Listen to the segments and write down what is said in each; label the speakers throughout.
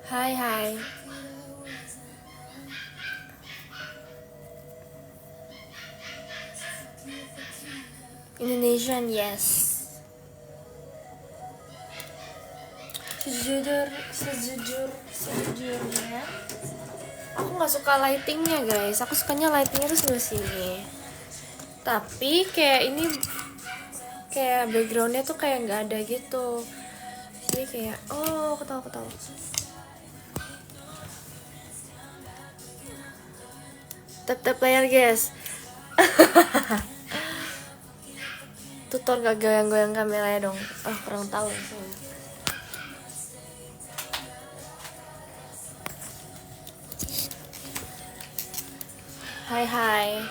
Speaker 1: Hai hai. Indonesian, yes. Sejujurnya, aku nggak suka lightingnya guys. Aku sukanya lightingnya tuh sebelah sini. Tapi kayak ini, kayak backgroundnya tuh kayak nggak ada gitu. Jadi kayak, oh ketawa. Tap layar guys. Tutor gak goyang-goyang kameranya dong. Oh kurang tahu. Hai hai.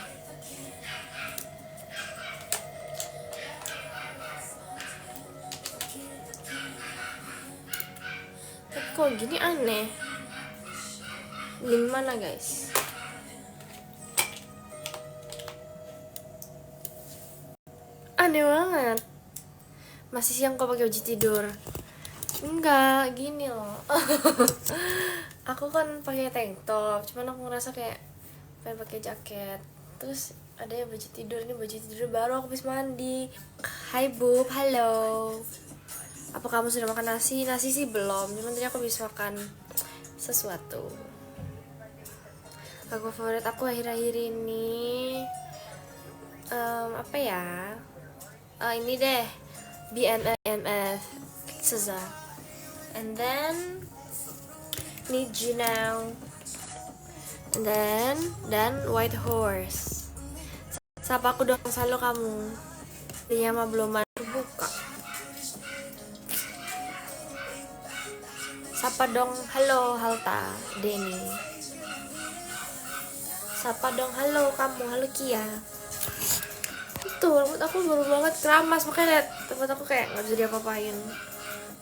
Speaker 1: Tapi kok gini aneh. Link mana guys? Aneh banget. Masih siang kok pakai baju tidur? Enggak, gini loh. Aku kan pakai tank top, cuman aku ngerasa kayak pengen pakai jaket. Terus ada yang baju tidur, ini baju tidur baru aku habis mandi. Hai Bub, halo. Apa kamu sudah makan nasi? Nasi sih belum, cuman tadi aku habis makan sesuatu. Lagu favorit aku akhir-akhir ini apa ya? Ini deh, BNMF SZA. And then Need You Now. And then White Horse. Sapa aku dong, selalu kamu. Dia mah belum terbuka. Sapa dong, halo Halta, Denny. Sapa dong, halo kamu, halo Kia. Tuh, rambut aku baru banget keramas, makanya liat tempat aku kayak nggak bisa diapa-apain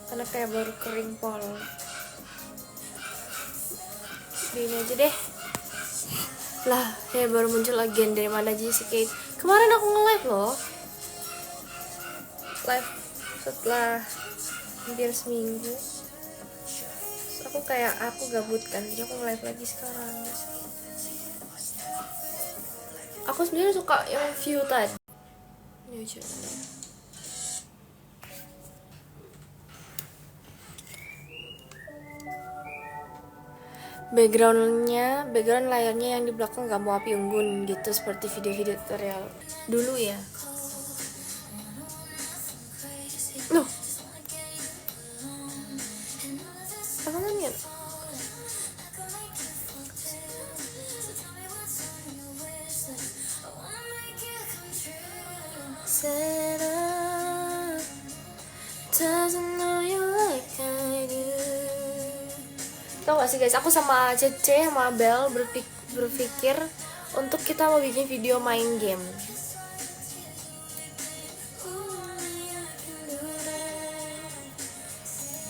Speaker 1: karena kayak baru kering pol. Ini aja deh. Lah, kayak baru muncul lagi dari mana aja si Kate. Kemarin aku nge-live loh. Live setelah hampir seminggu. Terus aku kayak aku gabut kan, jadi aku nge-live lagi sekarang. Aku sebenarnya suka yang view tadi. Ini coba. Background layarnya yang di belakang gak mau api unggun gitu, seperti video-video tutorial dulu ya. Loh, apa namanya? Tau gak sih guys, aku sama Cece sama Bel berpikir untuk kita mau bikin video main game.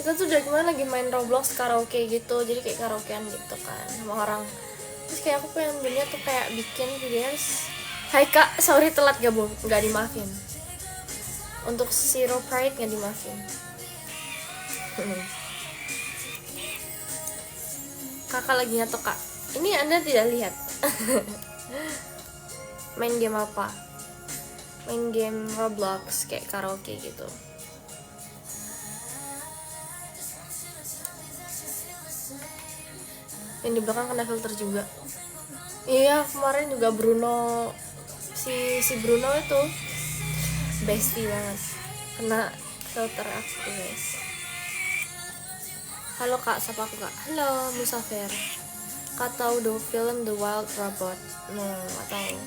Speaker 1: Kita tuh dari kemarin lagi main Roblox karaoke gitu, jadi kayak karaokean gitu kan sama orang. Terus kayak aku pengen dunia tuh kayak bikin videos. Hai kak, sorry telat gabung, nggak dimaafin. Untuk Zero Pride nggak dimaafin. Kakak lagi nyatok kak. Ini anda tidak lihat. Main game apa? Main game Roblox kayak karaoke gitu. Yang di belakang kena filter juga. Iya, kemarin juga Bruno, si Bruno itu bestie banget, kena filter aku guys. Halo kak, siapa aku kak? Halo Musafir. Kak tahu the film The Wild Robot? No, gak tahu.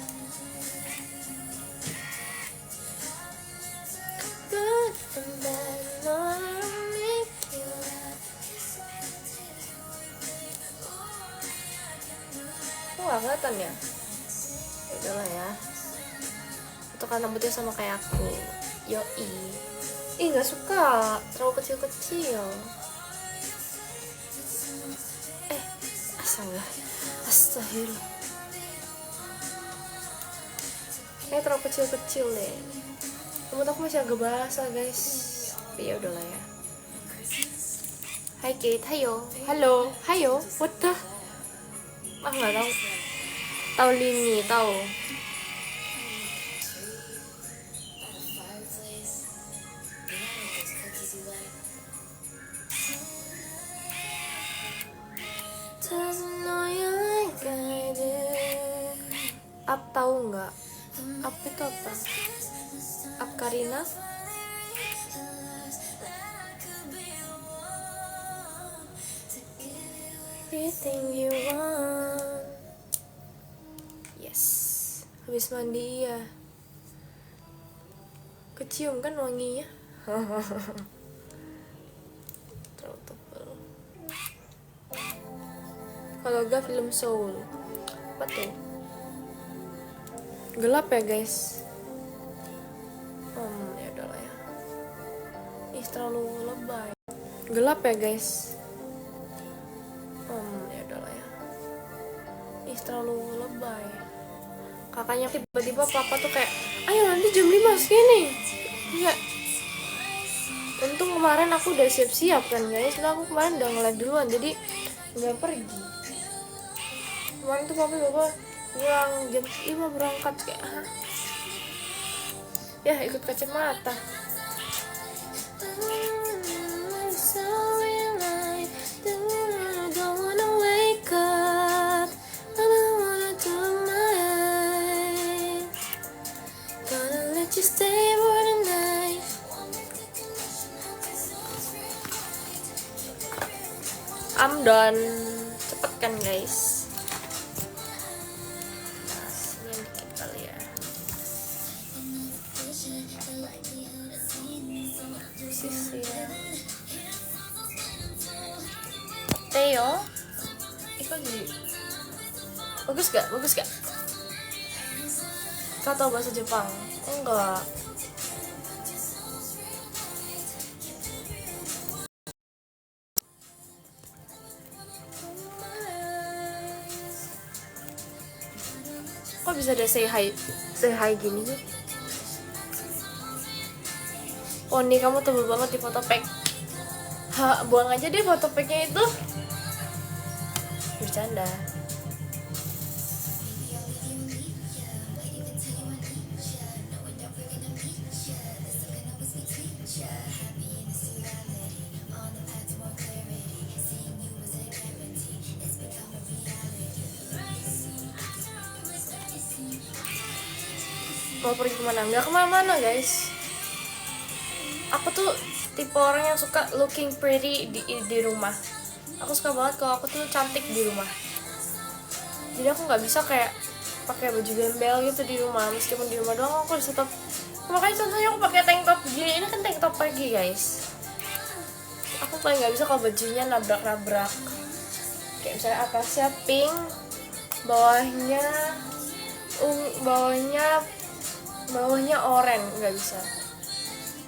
Speaker 1: Gak kelihatan ya? Udah lah ya. Itu kan rambutnya sama kayak aku. Yoi. Ih gak suka, terlalu kecil-kecil. Astagfirullah. Kayak terlalu kecil-kecil deh. Rambut aku masih agak basah guys. Tapi ya udahlah ya. Hai Kate, hayo, halo, hayo, what the? Nggak tahu. Tahu Lini, tahu. Up tahu nggak? Up itu apa? Up Karina? Everything you want. Yes. Habis mandi ya. Kecium kan wanginya. Terlalu tebal. Kalau gak film Soul. Apa tuh? Gelap ya guys. Ya udahlah ya. Ih terlalu lebay. Gelap ya guys. Ya udahlah ya. Ih terlalu lebay. Kakaknya tiba-tiba papa tuh kayak, ayo nanti jam 5 segini. Iya. Untung kemarin aku udah siap-siap kan guys. Nah aku kemarin udah nge-live duluan jadi nggak pergi. Kemarin tuh papa bilang jam 5 berangkat kayak ya ikut kacamata. I'm done. Cepet kan guys. Ini dikit kali ya. Sisir. Teo. Kok gini? Bagus gak? Bagus gak? Kau tau bahasa Jepang? Enggak. Kok bisa ada say hi gini sih? Oh nih kamu tebel banget di foto pack. Buang aja deh foto packnya itu. Bercanda. Mau pergi kemana? Nggak kemana-mana guys. Aku tuh tipe orang yang suka looking pretty di rumah. Aku suka banget kalau aku tuh cantik di rumah. Jadi aku nggak bisa kayak pakai baju gembel gitu di rumah. Meskipun di rumah doang aku harus tetap. Makanya contohnya aku pakai tank top gini. Ini kan tank top pagi guys. Aku paling nggak bisa kalau bajunya nabrak-nabrak. Kayak misalnya atasnya pink, bawahnya oranye, nggak bisa.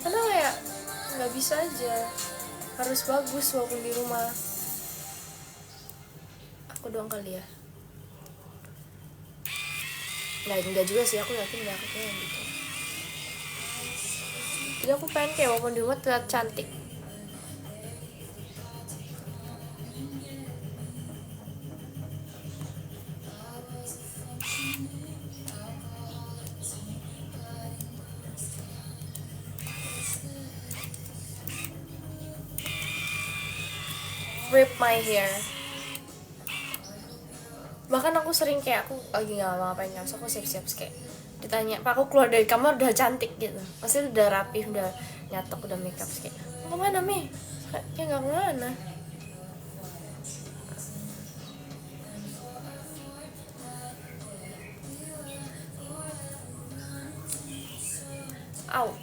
Speaker 1: Karena kayak nggak bisa aja, harus bagus walaupun di rumah. Aku doang kali ya. Nggak juga sih, aku yakin nggak aku kayak gitu. Jadi aku pengen kayak walaupun di rumah tetap cantik. Rip my hair. Bahkan aku sering kayak aku lagi nggak ngapain kan, so aku siap-siap kayak ditanya, Pak aku keluar dari kamar udah cantik gitu, pasti udah rapi, udah nyatok, udah makeup kayak, kemana Mi? Ya nggak kemana. Au.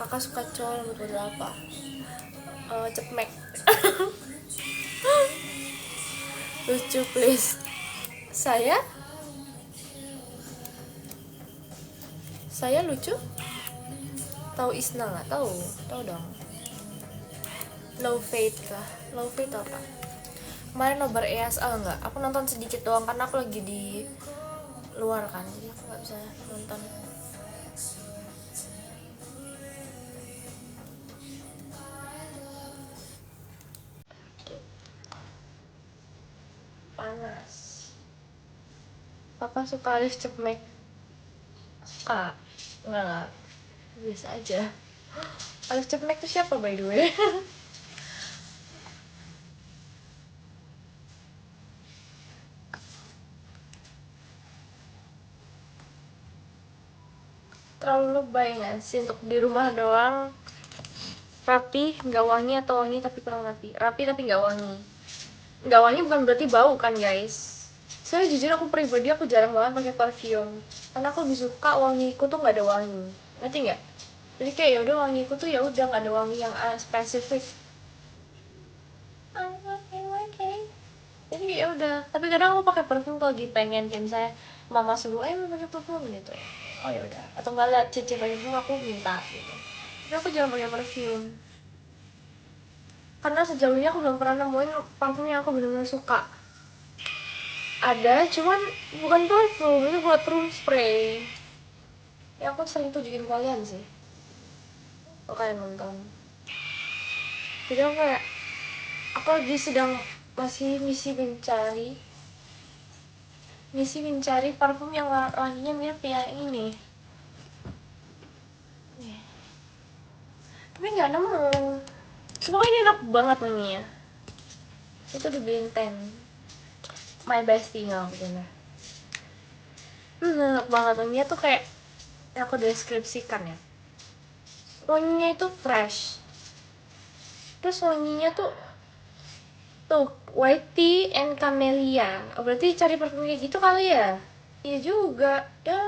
Speaker 1: Kakak suka cowok rambut model apa? Cepmek. Lucu please. Saya lucu? Tahu Isna nggak? Tahu dong. Low Fate kah? Low Fate apa? Kemarin nobar ESA nggak? Aku nonton sedikit doang karena aku lagi di luar kan, jadi aku nggak bisa nonton. panas. Papa suka Alice Cepmek? Suka? Enggak, biasa aja. Alice Cepmek tuh siapa by the way? Terlalu lebay nggak sih untuk di rumah doang? Rapi, nggak wangi, atau wangi tapi kurang rapi? Rapi tapi nggak wangi. Nggak wangi bukan berarti bau kan guys? Saya jujur aku pribadi aku jarang banget pakai parfum karena aku lebih suka wangiku tuh nggak ada wangi. Ngerti nggak? Jadi kayak ya udah wangiku tuh ya udah nggak ada wangi yang spesifik. Jadi ya udah. Tapi kadang aku pakai parfum kalau lagi pengen, kayak misalnya mama suruh mau pakai parfum gitu. Oh ya udah. Atau nggak lihat cici pakai parfum aku minta gitu. Tapi aku jarang pakai parfum karena sejauh ini aku belum pernah nemuin parfum yang aku benar-benar suka. Ada, cuman bukan parfum, itu buat room spray. Ya aku sering tunjukin kalian sih kalau kalian nonton. Jadi aku kayak aku lagi sedang masih misi mencari parfum yang wanginya mirip yang ini. Tapi nggak nemu. Cuma ini enak banget wanginya. Itu di Bintang. My bestie nggak bener. Enak banget wanginya tuh kayak yang aku deskripsikan ya. Wanginya itu fresh. Terus wanginya tuh white tea and camellia. Oh, berarti cari parfum kayak gitu kali ya? Iya juga. Ya.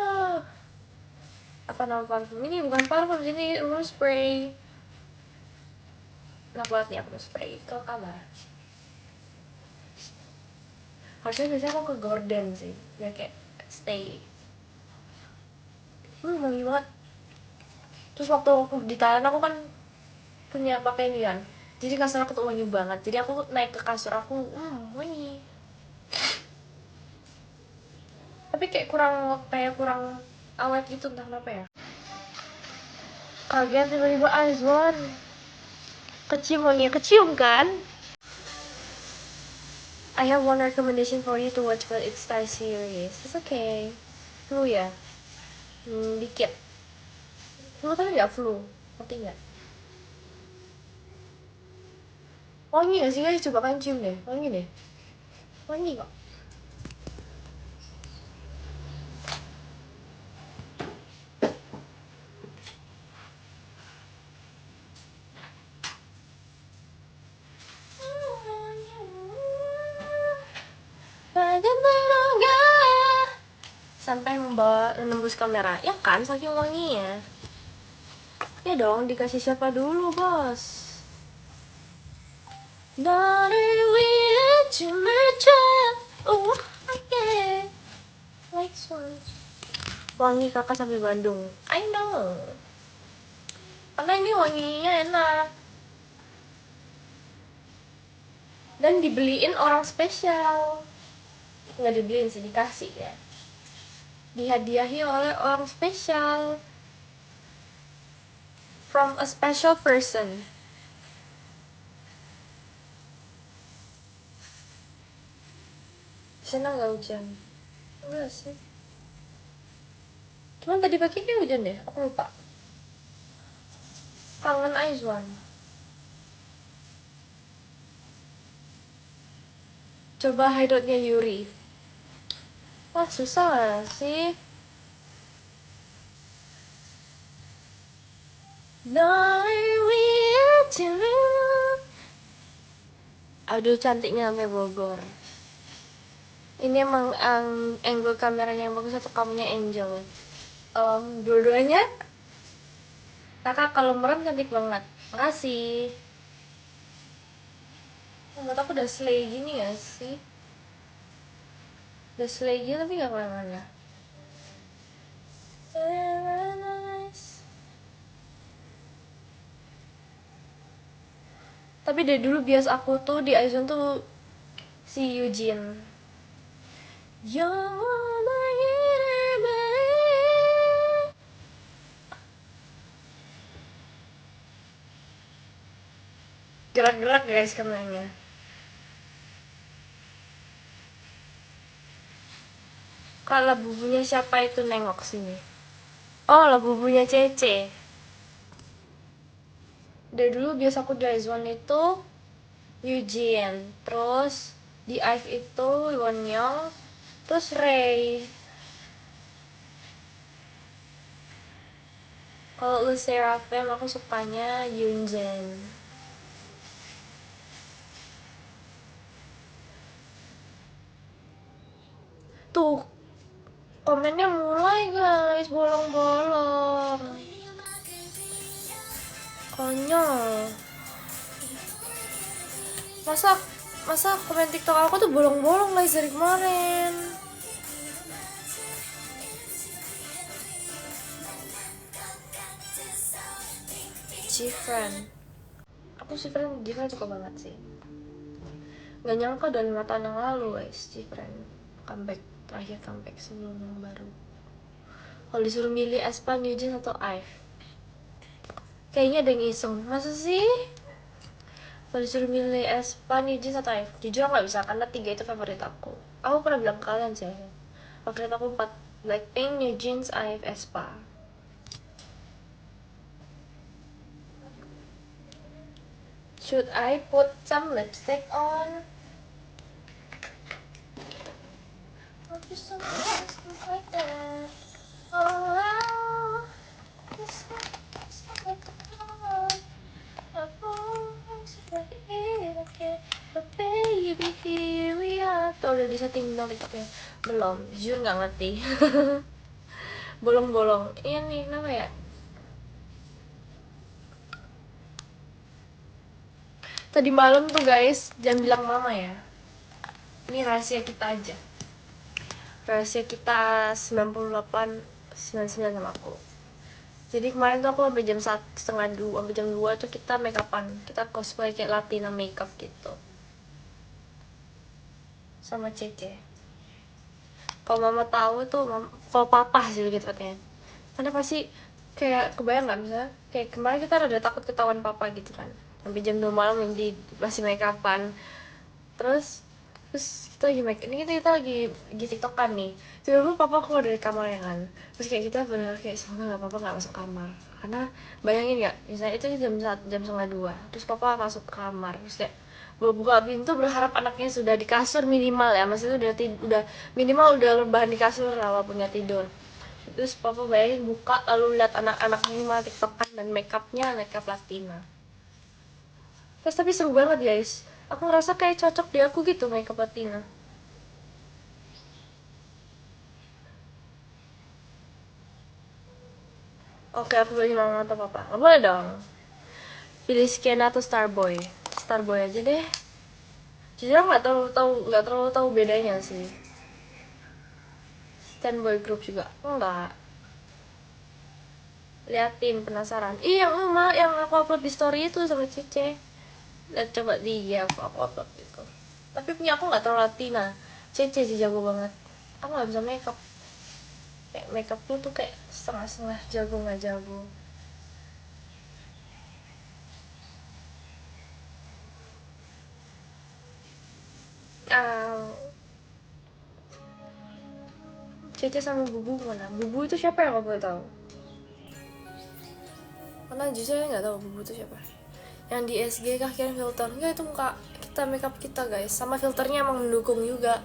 Speaker 1: Apa nama parfum ini? Bukan parfum, ini room spray. Enak banget nih aku spray ke kamar. Harusnya biasanya aku ke Gordon sih, biar kayak stay. Wangi banget. Terus waktu aku di Thailand aku kan punya pakaian, jadi kasur aku tuh wangi banget. Jadi aku naik ke kasur aku, wangi. Tapi kayak kurang awet gitu, entah kenapa ya. Kaget tiba-tiba Aizwan kecium, wangi kecium kan. I have one recommendation for you to watch, but it's Thai series. It's okay. Flu ya? Dikit. Flu tapi nggak flu. Ngerti nggak? Wangi nggak sih guys? Coba kan cium deh. Wangi deh. Wangi kok. Sampai menembus kamera. Ya kan, saking wanginya. Ya dong, dikasih siapa dulu, bos? Dari without you, my child. Oh, okay. Like swan. Wangi kakak sampai Bandung. I know. Karena ini wanginya enak. Dan dibeliin orang spesial. Nggak dibeliin sih, dikasih ya. Dihadiahi oleh orang spesial. From a special person. Sana nggak hujan? Enggak sih. Cuman tadi pagi kayak hujan deh, aku lupa. Kangen Aizwan. Coba hideoutnya Yuri. Wah susah gak sih? Aduh cantiknya sampai Bogor. Ini emang angle kameranya yang bagus atau kamunya Angel? Dua-duanya. Kakak kalau merem cantik banget. Makasih. Menurut aku udah slay gini gak sih? Udah slay gini tapi gak kemana-mana. Tapi dari dulu bias aku tuh di Aizon tuh si Eugene. Gerak-gerak guys kameranya. Kalau bubunya siapa itu nengok sini? Oh, lah bubunya Cece. Dari dulu biasa aku Daizwan itu Eugene, terus di IVE itu Wonyoung, terus Ray. Kalau Le Sserafim aku sukanya Yunjin. Tuh, komennya mulai guys, bolong-bolong. Konyol. Masa masa komen TikTok aku tuh bolong-bolong guys dari kemarin. Gfriend. Aku Gfriend suka banget sih. Gak nyangka udah 5 tahun yang lalu guys, Gfriend terakhir comeback sebelum yang baru. Kalau disuruh milih Aespa, Newjeans atau IVE, kayaknya ada yang iseng. Masa sih? Kalau disuruh milih Aespa, Newjeans atau IVE, jujur aku gak bisa karena 3 itu favorit aku. Aku pernah bilang ke kalian sih, favorit aku 4: Blackpink, Newjeans, IVE, Aespa. Should I put some lipstick on? I'll do something like that. Oh, wow. Baby, here we are. Tuh udah disetting dong TikToknya. Belum, jujur nggak ngerti. Bolong-bolong. Iya nih, nama ya? Tadi malam tuh guys, jangan bilang mama ya. Ini rahasia kita aja. Rahasia kita 98, 99 sama aku. Jadi kemarin tuh aku sampai jam 1:30, sampai jam 2 tuh kita make upan. Kita cosplay kayak Latina makeup gitu. Sama Cece. Kalau mama tahu tuh, kalau papa sih gitu katanya. Karena pasti kayak kebayang nggak, misalnya kayak kemarin kita rada takut ketahuan papa gitu kan. Sampai jam 2 malam masih make upan. Terus kita lagi kita lagi tiktokan nih, tiba-tiba papa keluar dari kamar ya kan. Terus kayak kita bener kayak semoga nggak papa nggak masuk kamar, karena bayangin nggak, misalnya itu jam 1, jam 1:30, terus papa masuk kamar, terus kayak buka pintu berharap anaknya sudah di kasur minimal ya, maksudnya udah minimal udah rebahan di kasur lah walaupun nggak tidur. Terus papa bayangin buka lalu lihat anak-anaknya malah tiktokan dan makeup Latina. Terus tapi seru banget guys, aku ngerasa kayak cocok di aku gitu makeup Latina. Oke, aku pilih mama atau papa. Nggak boleh dong. Pilih Skena atau Starboy. Starboy aja deh. Jujur nggak terlalu tahu bedanya sih. Standboy Group juga enggak. Liatin, penasaran. Yang mama yang aku upload di story itu sama Cece. Lihat coba aku upload itu. Tapi punya aku nggak terlalu Latina. Cece sih jago banget. Aku nggak bisa makeup. Kayak makeupku tuh kayak setengah-setengah, jago nggak jago. Ah, Cece sama Bubu mana? Bubu itu siapa yang kamu tahu? Karena jujur saya nggak tahu Bubu itu siapa. Yang di SG kah kirim filter? Enggak, itu muka kita, makeup kita guys. Sama filternya emang mendukung juga.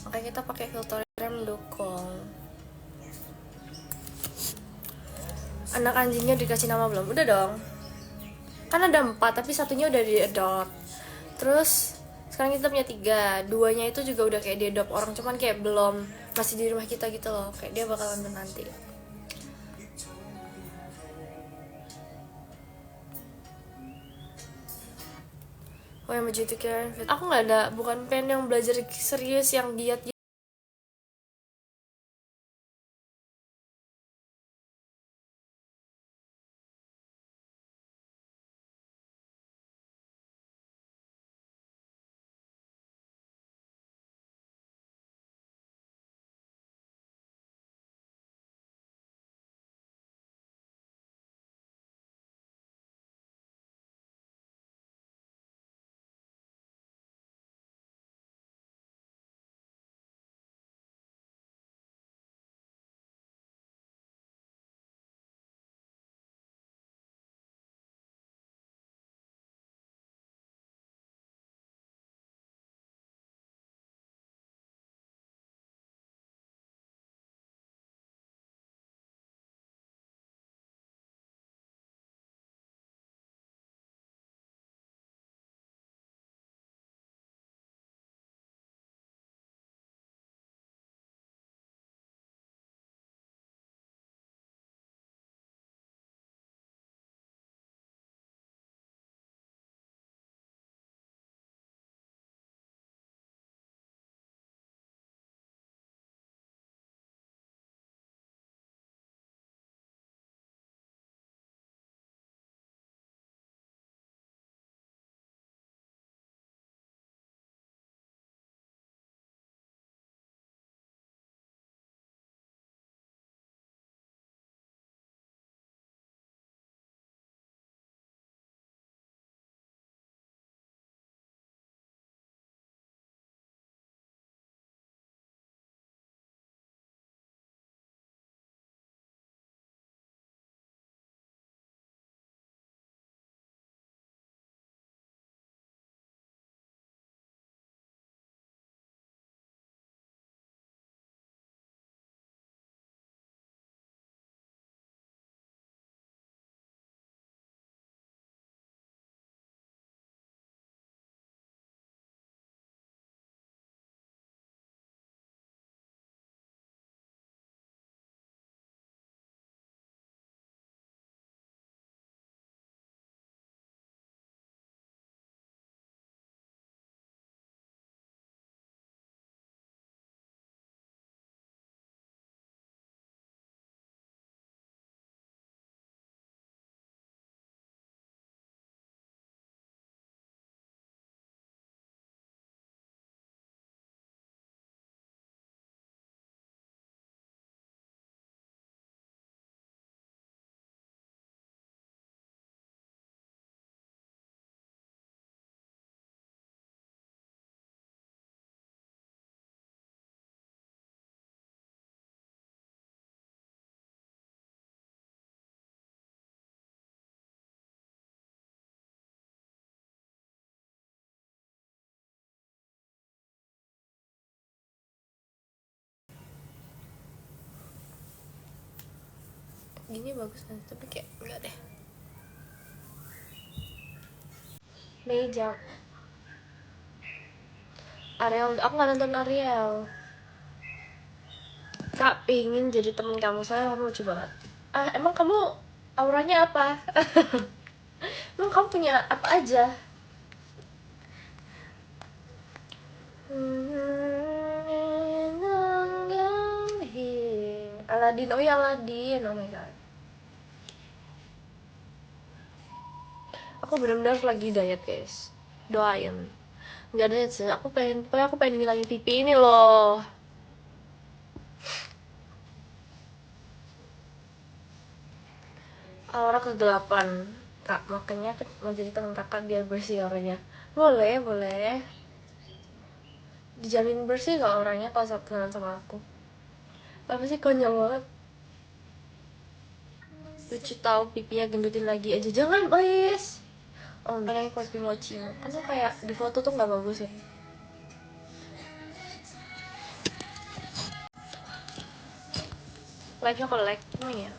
Speaker 1: Makanya kita pakai filter yang mendukung. Anak anjingnya dikasih nama belum? Udah dong. Kan ada 4, tapi satunya udah di adopt. Terus sekarang kita punya 3, 2-nya itu juga udah kayak di adopt orang, cuman kayak belum, masih di rumah kita gitu loh. Kayak dia bakalan nanti. Oh, yang baju itu kirain fit. Aku nggak ada, bukan pengen yang belajar serius yang giat gini bagus kan, tapi kayak enggak deh. Meja Ariel, aku nggak nonton Ariel. Kak pingin jadi temen kamu, saya kamu lucu banget. Emang kamu auranya apa? Emang kamu punya apa aja? Aladin, oh ya Aladin, oh my god. Aku benar-benar lagi diet guys, doain. Nggak diet sih, pokoknya aku pengen ngilangin pipi ini loh. Aura kegelapan kak, makanya mau jadi teman kakak biar bersih auranya. Boleh, boleh. Dijamin bersih gak orangnya kalau kenalan sama aku. Apa sih konyol banget. Lucu tahu pipinya gendutin lagi aja, jangan please. Oh, kayak cosplay mochi. Kan tuh kayak di foto tuh nggak bagus ya. Like-nya kalau like emang ya.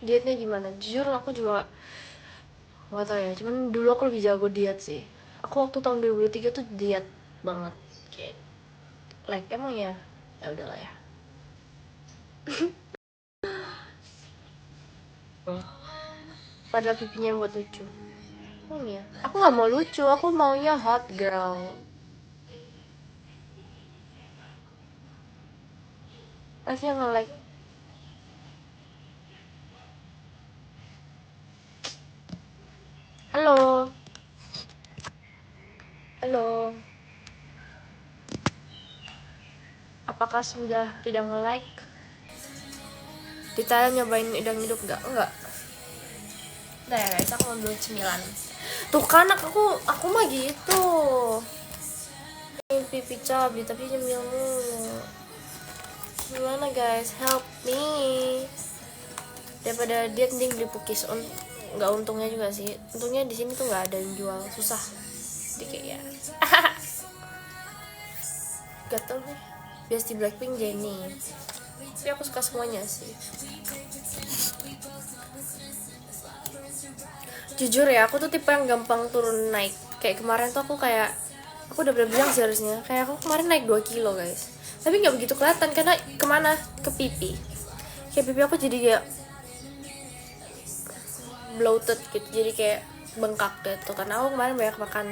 Speaker 1: Dietnya gimana? Jujur aku juga nggak tahu ya. Cuman dulu aku lebih jago diet sih. Aku waktu tahun 2003 tuh diet banget. Kayak like emang ya. Ya udahlah ya. Padahal pipinya buat lucu. Oh iya. Aku nggak mau lucu, aku maunya hot girl. Aslinya nge-like. Halo. Halo. Apakah sudah tidak nge-like? Ditanya nyobain idang hidup nggak? Enggak. Udah ya guys, aku mau beli cemilan. Tuh kan aku mah gitu. Ini pipi cabi tapi nyemil mulu. Gimana guys? Help me. Daripada dia mending beli pukis. Nggak untungnya juga sih. Untungnya di sini tuh nggak ada yang jual, susah. Jadi kayak ya. Gatel nih. Biasa di Blackpink Jennie. Tapi aku suka semuanya sih. Jujur ya, aku tuh tipe yang gampang turun naik. Kayak kemarin tuh aku udah bilang sih harusnya, kayak aku kemarin naik 2 kilo guys. Tapi nggak begitu kelihatan karena kemana? Ke pipi. Kayak pipi aku jadi kayak bloated gitu, jadi kayak bengkak gitu. Karena aku kemarin banyak makan,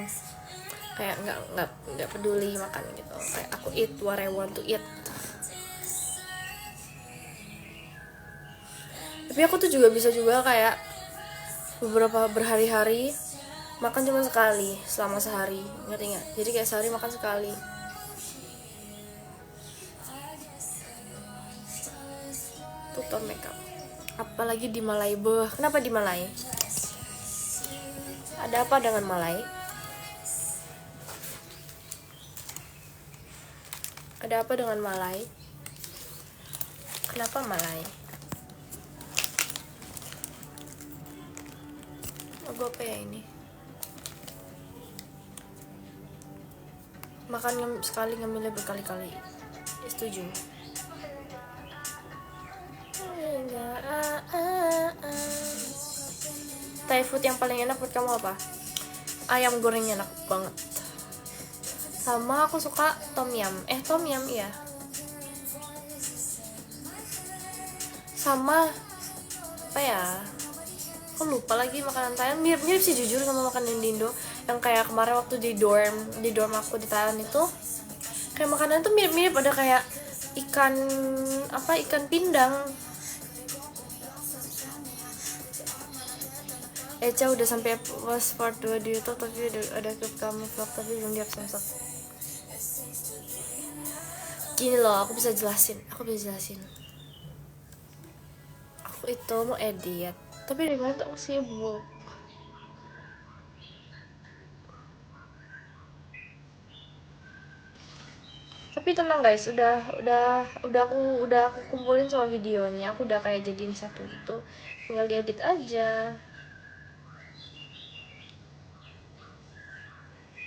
Speaker 1: kayak nggak peduli makan gitu. Kayak aku eat what I want to eat. Tapi aku tuh juga bisa juga kayak beberapa berhari-hari makan cuma sekali selama sehari, ngerti nggak? Jadi kayak sehari makan sekali. Tutor makeup, apalagi di Malai. Kenapa di Malai? Ada apa dengan Malai? Ada apa dengan Malai? Kenapa Malai? Lagu apa ya ini? Makan sekali, ngambilnya berkali-kali. Setuju. Thai food yang paling enak buat kamu apa? Ayam goreng enak banget. Sama aku suka tom yum. Tom yum iya. Sama apa ya? Aku lupa lagi makanan Thailand. Mirip sih jujur sama makanan di Indo. Yang kayak kemarin waktu di dorm aku di Thailand itu, kayak makanan tuh mirip-mirip, ada kayak ikan pindang. Eca udah sampai was part 2 di YouTube, tapi ada klip kamu vlog tapi belum di-up samsak. Gini loh, aku bisa jelasin. Aku itu mau edit, tapi dari mana tuh aku sibuk. Tapi tenang guys, udah aku kumpulin semua videonya. Aku udah kayak jadiin satu itu, tinggal diedit aja.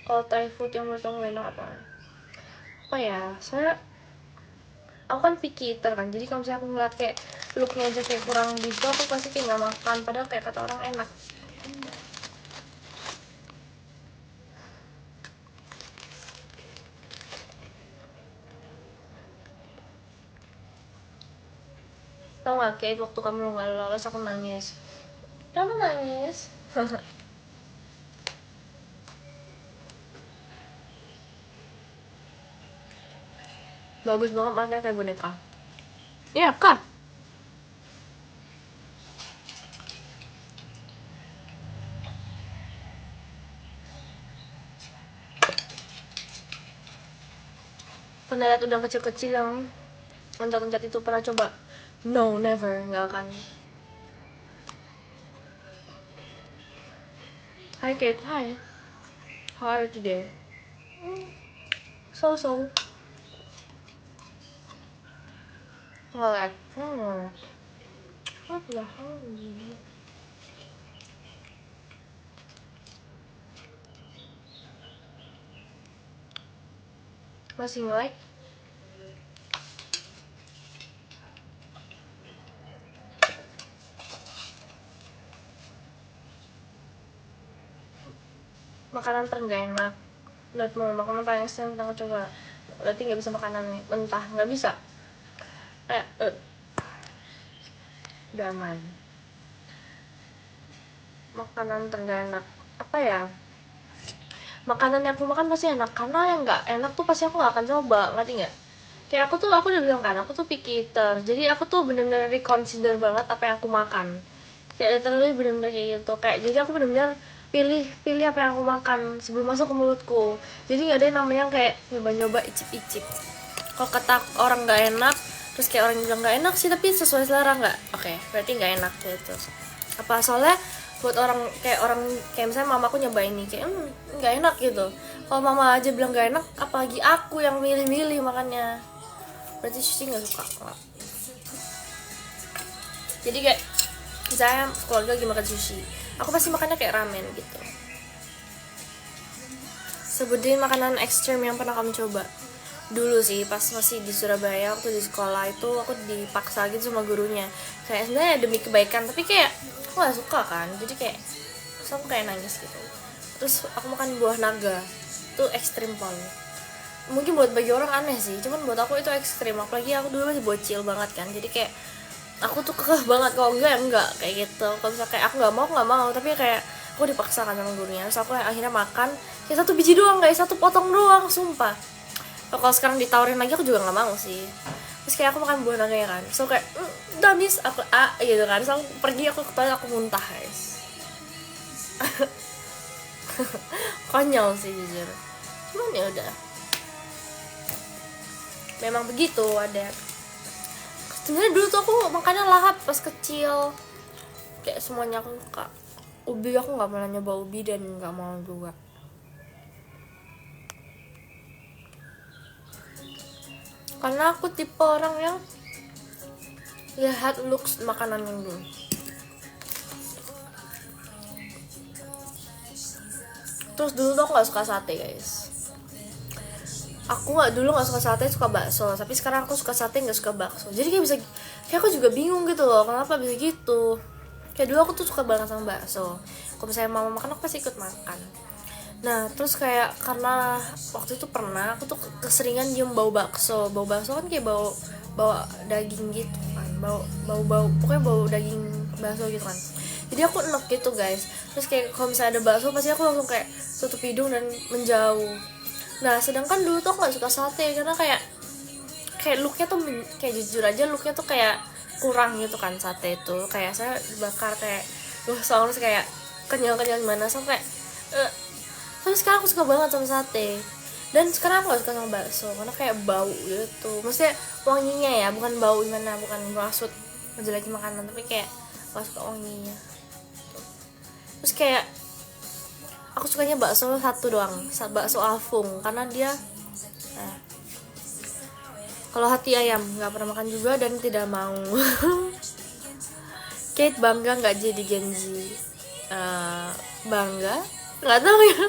Speaker 1: Kalau Thai food yang menurut kamu enak apa ya, soalnya aku kan picky eater kan, jadi kalau misalnya aku ngeliat kayak looknya aja kayak kurang gitu, aku pasti kayak nggak makan, padahal kayak kata orang enak. Tau gak kayak waktu kamu nggak lolos aku nangis. Kamu nangis? Bagus banget makanya kayak boneka. Iya kak. Pernah liat udang kecil-kecil yang loncat-loncat itu, pernah coba? No, never, nggak akan. Hi Kate, hi. How are you today? So. Ngeliat. What the hell? Masih nge-like? Makanan terenggak enak. Menurut mau makanan paling ekstrim tentang coba. Berarti nggak bisa makanan mentah, nggak bisa. Kayak udah aman. Makanan terenggak enak apa ya? Makanan yang aku makan pasti enak, karena yang nggak enak tuh pasti aku nggak akan coba, ngerti nggak? Kayak aku udah bilang kan, aku tuh picky eater, jadi aku tuh bener-bener reconsider banget apa yang aku makan. Kayak literally bener-bener kayak gitu, kayak jadi aku bener-bener pilih apa yang aku makan sebelum masuk ke mulutku. Jadi nggak ada yang namanya kayak nyoba-nyoba icip-icip. Kalau kata orang nggak enak, terus kayak orang bilang nggak enak sih tapi sesuai selera nggak, oke, berarti nggak enak gitu. Apa soalnya buat orang kayak misalnya mamaku nyobain nih kayak nggak enak gitu. Kalau mama aja bilang nggak enak, apalagi aku yang milih-milih makannya, berarti sushi nggak suka nggak. Jadi kayak misalnya keluarga lagi makan sushi, aku pasti makannya kayak ramen gitu. Sebutin makanan ekstrim yang pernah kamu coba. Dulu sih pas masih di Surabaya, waktu di sekolah itu aku dipaksa gitu sama gurunya, kayak sebenarnya demi kebaikan tapi kayak aku gak suka kan, jadi kayak terus aku kayak nangis gitu. Terus aku makan buah naga, itu ekstrim banget. Mungkin buat bagi orang aneh sih, cuman buat aku itu ekstrim, apalagi aku dulu masih bocil banget kan, jadi kayak aku tuh kekeh banget, kalau enggak kayak gitu. Kalau misalnya kayak aku nggak mau, tapi kayak aku dipaksakan sama gurunya, terus aku akhirnya makan kayak satu biji doang guys, satu potong doang, sumpah. Kalau sekarang ditawarin lagi aku juga nggak mau sih. Terus kayak aku makan buah naga ya kan, so kayak damis aku gitu kan, so aku pergi, aku ke toilet, aku muntah guys. Konyol sih jujur, cuman ya udah, memang begitu ada. Sebenarnya dulu tuh aku makannya lahap pas kecil, kayak semuanya aku suka. Ubi aku nggak pernah nyoba ubi dan nggak mau juga, karena aku tipe orang yang lihat looks makanan yang dulu. Terus dulu tuh aku nggak suka sate guys. Aku dulu nggak suka sate, suka bakso. Tapi sekarang aku suka sate, nggak suka bakso. Jadi kayak aku juga bingung gitu loh, kenapa bisa gitu. Kayak dulu aku tuh suka banget sama bakso. Kalau misalnya mama makan, aku pasti ikut makan. Nah terus kayak karena waktu itu pernah aku tuh keseringan nyium bau bakso. Bau bakso kan kayak bau daging gitu kan, bau pokoknya bau daging bakso gitu kan. Jadi aku enek gitu guys. Terus kayak kalau misalnya ada bakso pasti aku langsung kayak tutup hidung dan menjauh. Nah sedangkan dulu tuh aku gak suka sate, karena kayak looknya tuh kayak jujur aja looknya tuh kayak kurang gitu kan sate itu. Kayak saya bakar kayak soalnya kayak kenyal gimana, sampai tapi sekarang aku suka banget sama sate. Dan sekarang aku gak suka sama bakso karena kayak bau gitu, maksudnya wanginya ya, bukan bau gimana, bukan maksud menjelekin makanan, tapi kayak gak suka wanginya. Terus kayak aku sukanya bakso satu doang, bakso Afung, karena dia kalau hati ayam nggak pernah makan juga dan tidak mau. Kate bangga nggak jadi Gen Z? Bangga, nggak tahu ya.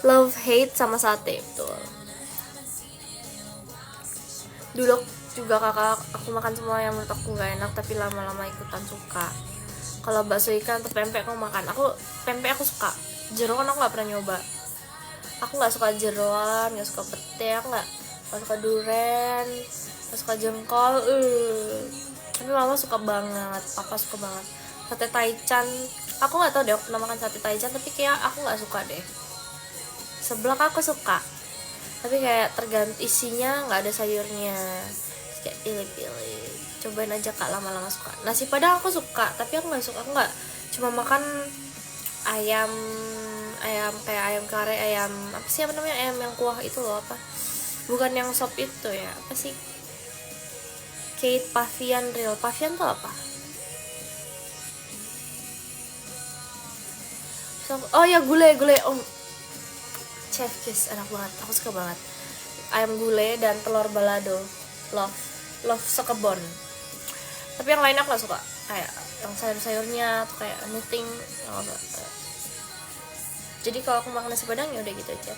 Speaker 1: Love hate sama sate, betul. Dulu juga kakak aku makan semua yang menurut aku nggak enak, tapi lama-lama ikutan suka. Kalau bakso ikan atau pempek aku makan. Pempek aku suka. Jeroan aku nggak pernah nyoba. Aku nggak suka jeroan, nggak suka pete, aku nggak suka duren, nggak suka jengkol. Tapi mama suka banget, papa suka banget. Sate taichan, aku nggak tahu deh aku pernah makan sate taichan, tapi kayak aku nggak suka deh. Seblak aku suka, tapi kayak tergantung isinya, nggak ada sayurnya, kayak pilih-pilih. Cobain aja kak, lama-lama suka. Nasi padang aku suka, tapi aku nggak suka. Aku nggak cuma makan ayam ayam kayak ayam kare, ayam apa sih, apa namanya, ayam yang kuah itu loh, apa, bukan yang sop itu ya, apa sih, Kate Pavian real Pavian tuh apa, so, oh ya, gulai oh, chef kiss enak banget, aku suka banget ayam gulai dan telur balado, love love sekebon. Tapi yang lain aku gak suka, kayak yang sayur-sayurnya tuh kayak anything yang gak suka. Jadi kalau aku makan nasi padang ya udah gitu aja.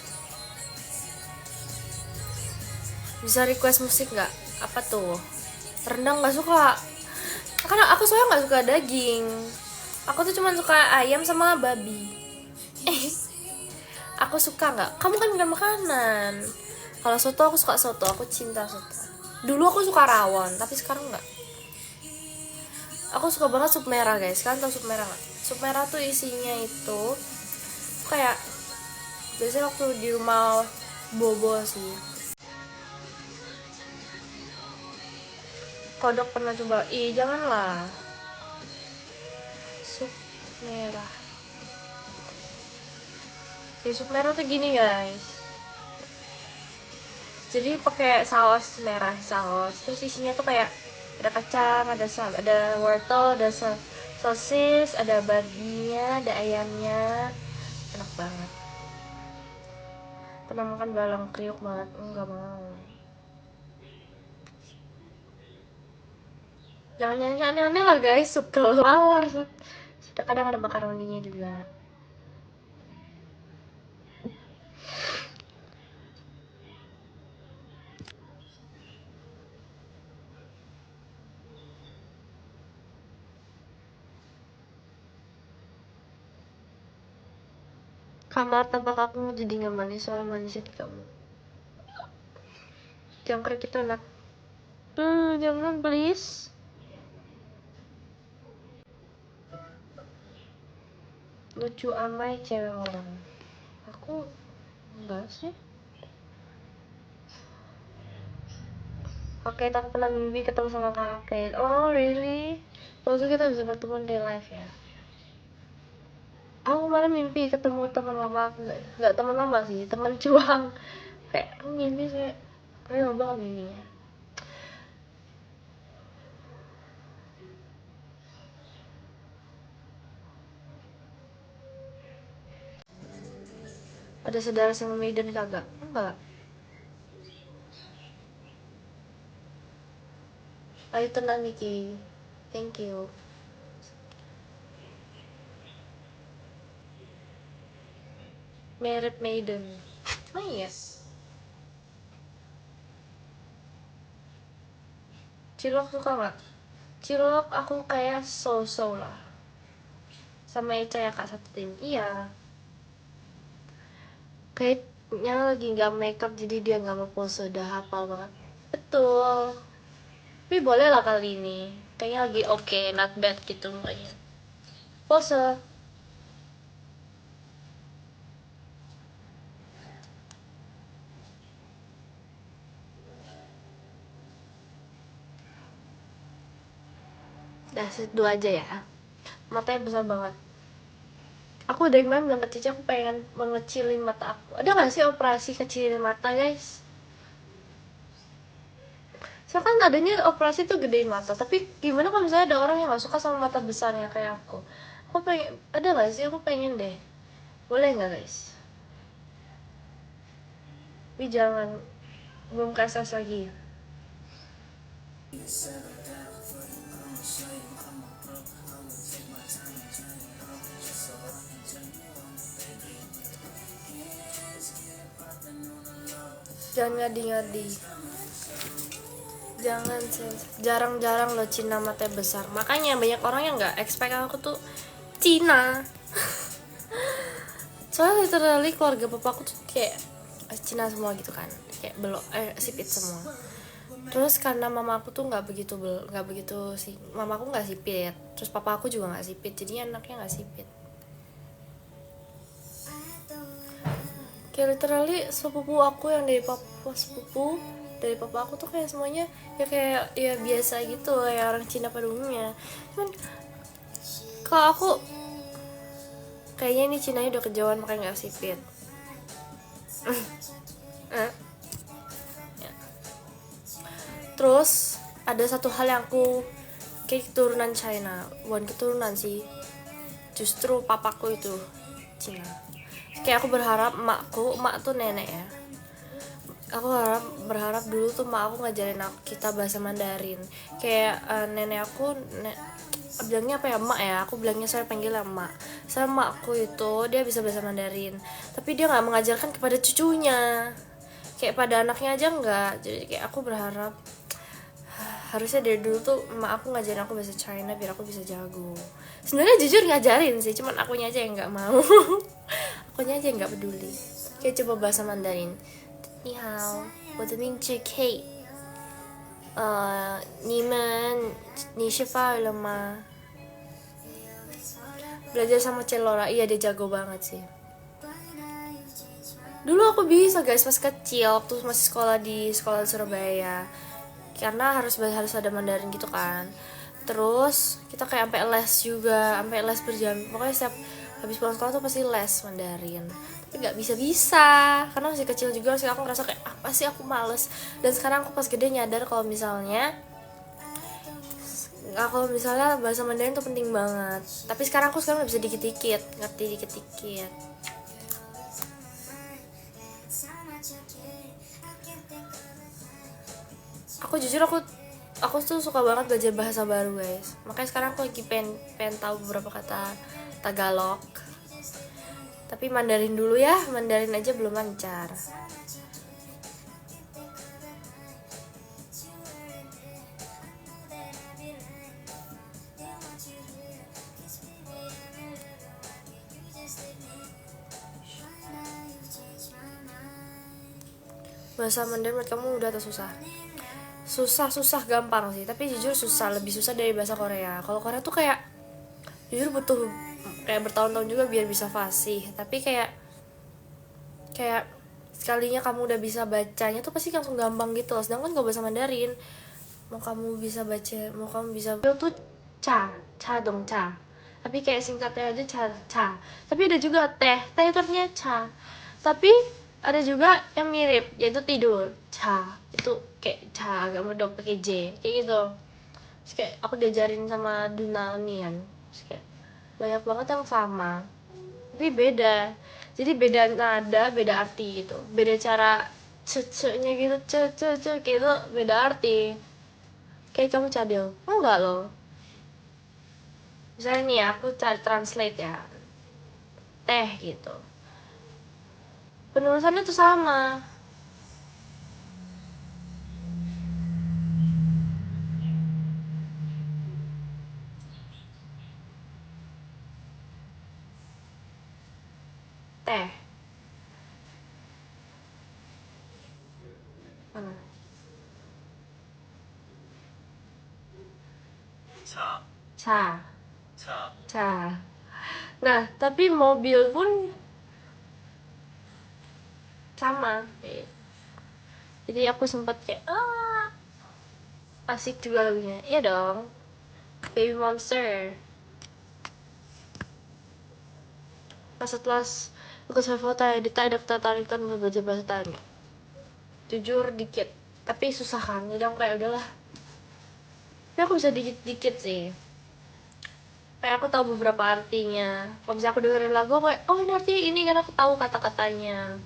Speaker 1: Bisa request musik nggak? Apa tuh? Rendang nggak suka, karena aku soalnya nggak suka daging. Aku tuh cuma suka ayam sama babi. Aku suka nggak? Kamu kan bukan makanan. Kalau soto aku suka soto, aku cinta soto. Dulu aku suka rawon, tapi sekarang nggak. Aku suka banget sup merah guys. Kalian tau sup merah nggak? Sup merah tuh isinya itu kayak biasanya waktu di rumah bobo sih. Kodok pernah coba? Ih janganlah. Sup merah. Ya, sup merah tuh gini guys. Jadi pakai saus merah, saus. Terus isinya tuh kayak ada kacang, ada wortel, ada sosis, ada babinya, ada ayamnya. Enak banget. Pernah makan belalang kriuk banget? Enggak mau. Jangan nyanyi aneh-aneh lah guys, sup telur. Sudah kadang ada makaroninya juga. Kamar tampak aku jadi nggak manis, soal manisnya di kamu. Jangkrik itu enak. Jangan please. Lucu amai cewek orang. Aku enggak sih. Oke, tak pernah mimpi ketemu sama kakek. Oh really? Maksudnya kita bisa bertemu di live ya? Aku kemarin mimpi ketemu teman lama. Nggak teman lama sih, teman cuang. Kayak aku mimpi sih, real banget mimpinya. Ada saudara sama Medan kagak? Enggak. Ayo tenang Niki. Thank you. Merit Maiden. Oh iya. Cilok suka nggak? Cilok aku kayak so-so lah. Sama Eca ya kak, satu tim. Iya. Kayaknya lagi nggak makeup jadi dia nggak mau pose, udah hafal banget. Betul. Tapi boleh lah kali ini. Kayaknya lagi oke, not bad gitu mukanya. Pose. Dah, dua aja ya. Matanya besar banget. Aku dari kemarin bilang ke Cici, aku pengen mengecilin mata aku. Ada gak sih operasi kecilin mata guys? Soalnya kan adanya operasi tuh gedein mata. Tapi gimana kalau misalnya ada orang yang gak suka sama mata besarnya kayak aku? Aku pengen, ada gak sih? Aku pengen deh. Boleh gak guys? Tapi jangan, belum kasas lagi. Jangan ngadi-ngadi. Jangan sih. Jarang-jarang loh Cina mata besar. Makanya banyak orang yang nggak expect aku tuh Cina. Soalnya literally keluarga papa aku tuh kayak Cina semua gitu kan. Kayak sipit semua. Terus karena mama aku tuh nggak begitu sih. Mama aku nggak sipit. Terus papa aku juga nggak sipit. Jadi anaknya nggak sipit. Kayak literally sepupu aku yang dari papa aku tuh kayak semuanya ya kayak ya biasa gitu ya orang Cina pada umumnya. Cuman kalau aku kayaknya ini Cina udah kejauhan makanya nggak sipit. Ya. Terus ada satu hal yang aku kayak keturunan China, bukan keturunan sih, justru papaku itu Cina. Kayak aku berharap emak tuh nenek ya, aku berharap dulu tuh emak aku ngajarin kita bahasa Mandarin. Kayak nenek aku bilangnya apa ya, emak ya, aku bilangnya saya panggilnya emak. Saya emakku itu dia bisa bahasa Mandarin, tapi dia nggak mengajarkan kepada cucunya, kayak pada anaknya aja nggak. Jadi kayak aku berharap harusnya dari dulu tuh emak aku ngajarin aku bahasa China biar aku bisa jago. Sebenarnya jujur ngajarin sih, cuman akunya aja yang nggak mau. Akunya aja yang nggak peduli. Kayak coba bahasa Mandarin. Ni hao, 我的名字 Kate。你是发了吗？ Belajar sama Celora, iya dia jago banget sih. Dulu aku bisa guys pas kecil waktu masih sekolah di Surabaya. Karena harus ada Mandarin gitu kan. Terus kita kayak sampai les juga, sampai les berjam. Pokoknya setiap habis pulang sekolah tuh pasti les Mandarin. Tapi nggak bisa karena masih kecil juga sih. Aku ngerasa kayak apa sih, aku males. Dan sekarang aku pas gede nyadar kalau misalnya bahasa Mandarin tuh penting banget. Tapi sekarang aku bisa dikit-dikit, ngerti dikit-dikit. Aku jujur aku tuh suka banget belajar bahasa baru guys. Makanya sekarang aku lagi pengen tahu beberapa kata Tagalog. Tapi Mandarin dulu ya, Mandarin aja belum lancar. Bahasa Mandarin menurut kamu udah atau susah? Susah gampang sih, tapi jujur lebih susah dari bahasa Korea. Kalau Korea tuh kayak jujur butuh kayak bertahun-tahun juga biar bisa fasih, tapi kayak sekalinya kamu udah bisa bacanya tuh pasti langsung gampang gitu. Sedangkan kalau bahasa Mandarin mau kamu bisa tuh dong tapi kayak singkatnya aja ca. Tapi ada juga teh itu artinya ca, tapi ada juga yang mirip yaitu tidur itu kayak ca agak medok pakai j kayak gitu. Terus kayak aku diajarin sama Dunanian, kayak banyak banget yang sama tapi beda. Jadi beda nada, beda arti gitu, beda cara nya gitu, kayak itu beda arti. Kayak kamu cadel enggak loh. Misalnya nih aku cari translate ya teh gitu, penulisannya tuh sama. Teh mana? Ca. Nah tapi mobil pun sama. Jadi aku sempat kayak asik juga lagunya. Iya dong, Baby Monster. Pas setelah aku foto ada ketertarikan buat belajar bahasa Thailand. Jujur dikit, tapi susah kan. Jadi aku kayak udahlah. Tapi aku bisa dikit-dikit sih. Kayak aku tahu beberapa artinya. Kalau misalnya aku dengerin lagu, aku kayak oh ini artinya ini kan, aku tahu kata-katanya.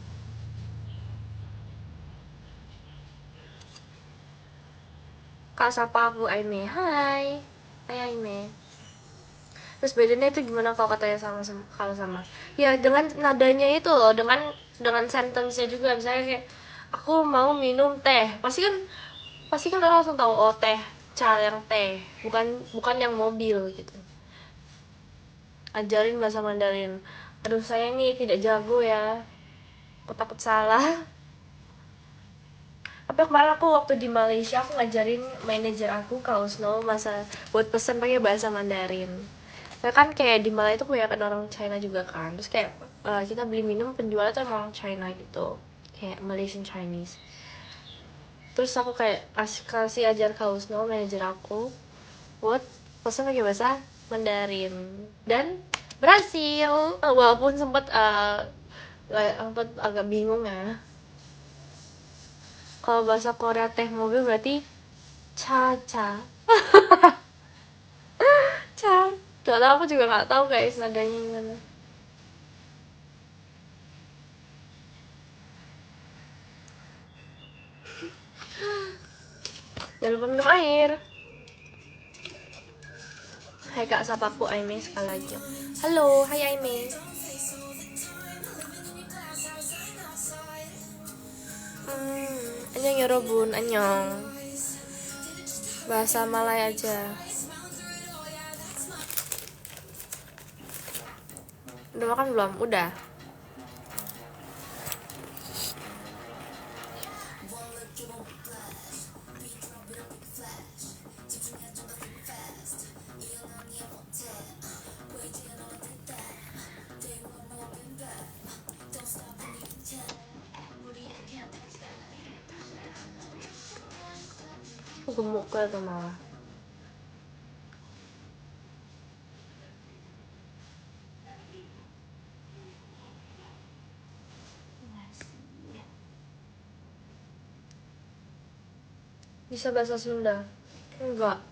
Speaker 1: Kak sapa aku Aime, hai Aime. Terus bedanya itu gimana kalau katanya kalau sama? Ya dengan nadanya itu loh, dengan sentence-nya juga. Misalnya kayak Aku mau minum teh. Pasti kan orang langsung tahu, oh teh, cara yang teh, bukan yang mobil gitu. Ajarin bahasa Mandarin. Aduh, saya nih tidak jago ya. Aku takut salah. Tapi kemarin aku waktu di Malaysia, aku ngajarin manajer aku kalau Snow masa buat pesen pakai bahasa Mandarin. Saya kan kayak di Malaysia itu punya kan orang China juga kan. Terus kayak kita beli minum, penjualnya tuh emang orang China gitu, kayak Malaysian Chinese. Terus aku kayak kasih ajar kalau Snow manajer aku buat pesen pakai bahasa Mandarin, dan berhasil. Walaupun sempat agak bingung ya. Kalau bahasa Korea teh mobil berarti cha-cha. Cha. Gak tau, aku juga gak tahu guys nadanya gimana. Jangan lupa minum air. Hai kak, sapa aku Aime sekali lagi. Halo, hai Aime. Annyeong yorobun, annyeong. Bahasa Malay aja. Udah makan belum? Udah. Gemuk ke tuh malah. Bisa bahasa Sunda? Enggak.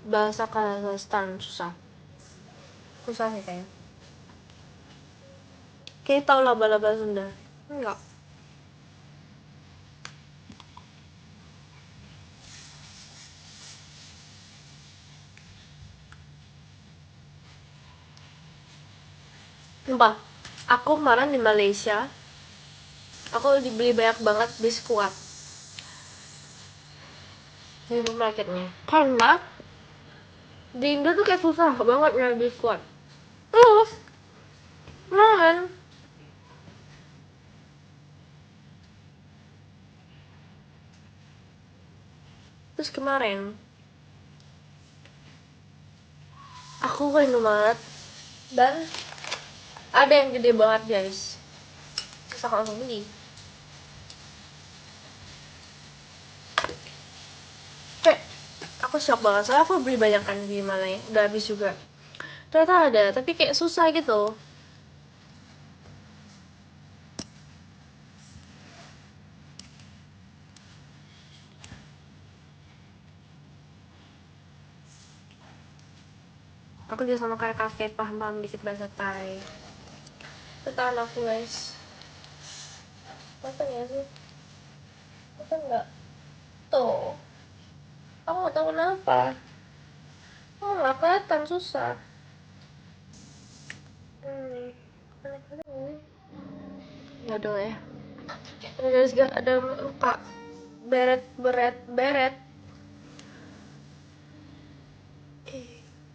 Speaker 1: Bahasa Kazakhstan susah. Susah sih kayaknya. Kayaknya tau lah bala-bala Sunda. Enggak. Sumpah, aku kemarin di Malaysia, aku dibeli banyak banget biskuit di supermarketnya. Karena di Indo tuh kayak susah banget nyari biskuit. Terus, kemarin aku ke Indomaret dan ada yang gede banget guys. Terus aku langsung beli. Kayak aku shock banget, soalnya aku beli banyak kan di Malay, udah habis juga. Ternyata ada, tapi kayak susah gitu. Aku juga sama kayak kakek, paham-paham dikit bahasa Thai. Ketahan aku guys. Mateng ya sih? Mateng nggak? Tuh. Aku nggak tahu kenapa. Oh nggak kelihatan, susah. Ya udah ya. Ada guys, ada luka. Beret.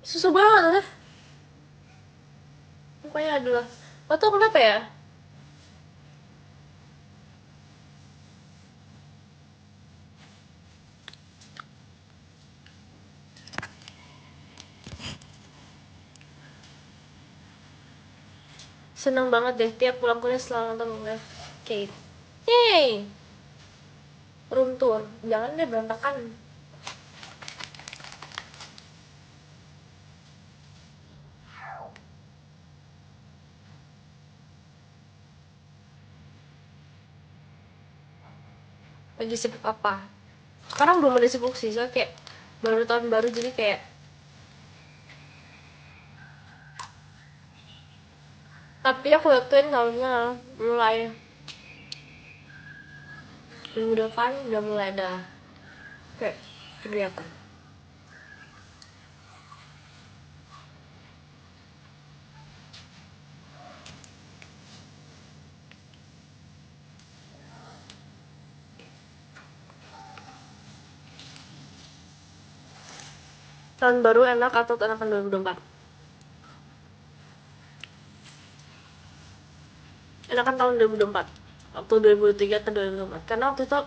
Speaker 1: Susah banget lah. Mukanya adalah. Gak tau kenapa ya. Seneng banget deh, tiap pulang kuliah selalu nonton live Kate. Yeay! Room tour, jangan deh berantakan. Lagi sibuk apa? Sekarang belum ada sibuk sih, soalnya kayak baru tahun baru, jadi kayak tapi aku yakin tahunnya mulai minggu depan udah mulai ada kayak kegiatan. Tahun baru enak atau enakan 2024? Enakan tahun 2024 waktu 2023 ke 2024 karena waktu itu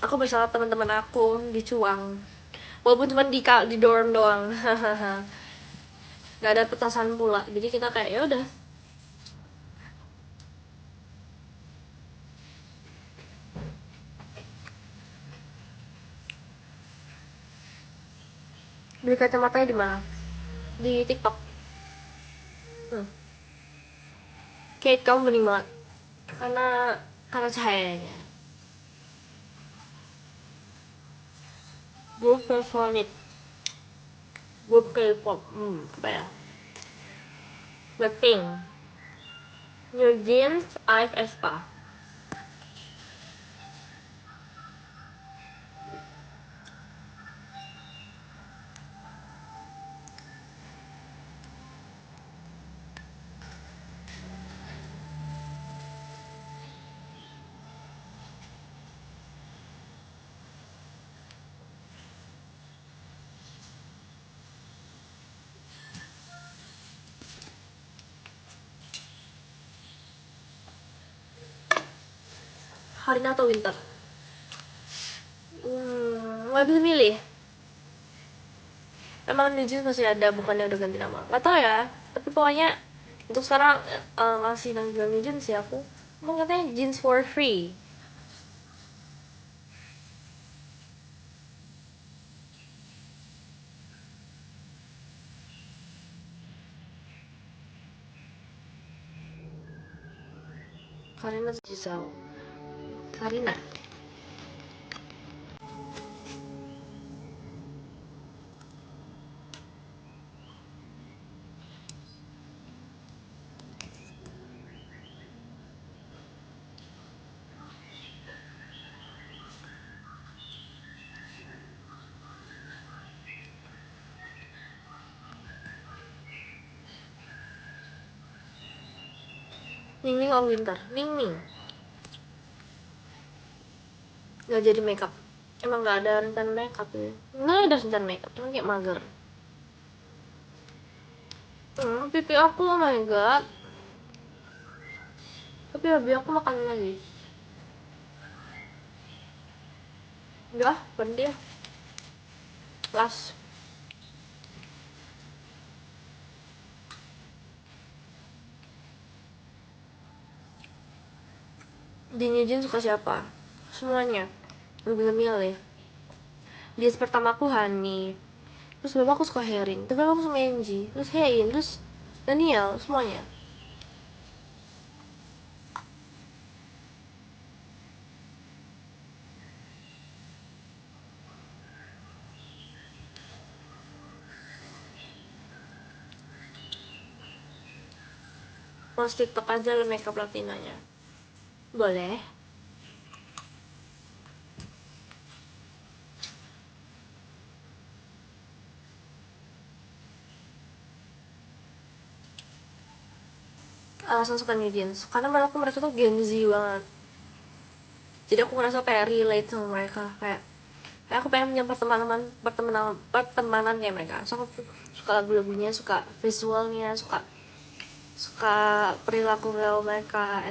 Speaker 1: aku bersama teman-teman aku di Cuang, walaupun cuma di dorm doang. Nggak ada petasan pula, jadi kita kayak ya udah. Beli kacamatanya di mana? Di TikTok. Kate, kamu bening banget karena cahayanya. Grup favorit, grup K-pop, apa ya? Blackpink, New Jeans, IVE aespa. Harina atau Winter? Nggak bisa milih. Emang New Jeans masih ada, bukannya udah ganti nama? Gak tau ya, tapi pokoknya untuk sekarang masih nanggung New Jeans ya aku. Emang katanya jeans for free. Karina Gisel. Karina. Ningning atau Winter? Ningning. Nggak jadi makeup. Emang nggak ada rencana makeup ya? Nggak ada rencana makeup, cuma kayak mager. Pipi aku, oh my god. Tapi habis aku makan lagi. Enggak, berhenti ya. Las. Di New Jeans suka siapa? Semuanya. Gak bisa milih. Dia pertama aku Hani. Terus bapak aku suka Herin. Tapi aku suka Angie. Terus Hein. Terus Daniel. Semuanya. Post TikTok aja lo makeup latinanya. Boleh. Alasan suka New Jeans karena menurut aku mereka tuh Gen Z banget. Jadi aku ngerasa kayak relate sama mereka. Kayak aku pengen punya pertemanan kayak mereka. So aku suka lagu-lagunya, suka visualnya, suka suka perilaku real mereka.